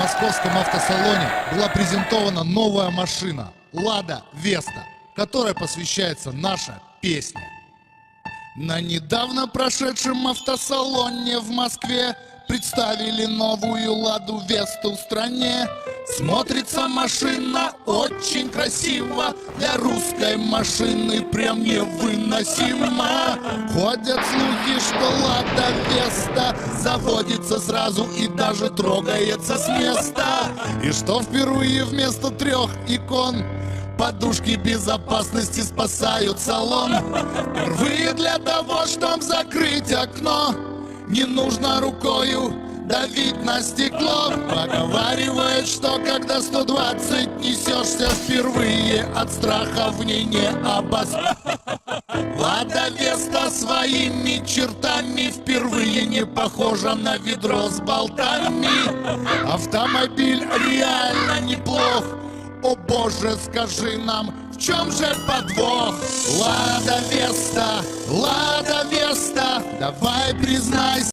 московском автосалоне была презентована новая машина «Лада Веста», которой посвящается наша песня. На недавно прошедшем автосалоне в Москве представили новую «Ладу Весту» в стране. Смотрится машина очень красиво, для русской машины прям невыносимо. Ходят слухи, что «Лада Веста» заводится сразу и даже трогается с места. И что впервые вместо 3 икон подушки безопасности спасают салон. Впервые для того, чтобы закрыть окно, не нужно рукою давить на стекло. Поговаривают, что когда 120 несешься, впервые от страха в ней не Лада Веста своими чертами впервые не похожа на ведро с болтами. Автомобиль реально неплох. О боже, скажи нам, в чем же подвох? Лада Веста, давай признайся.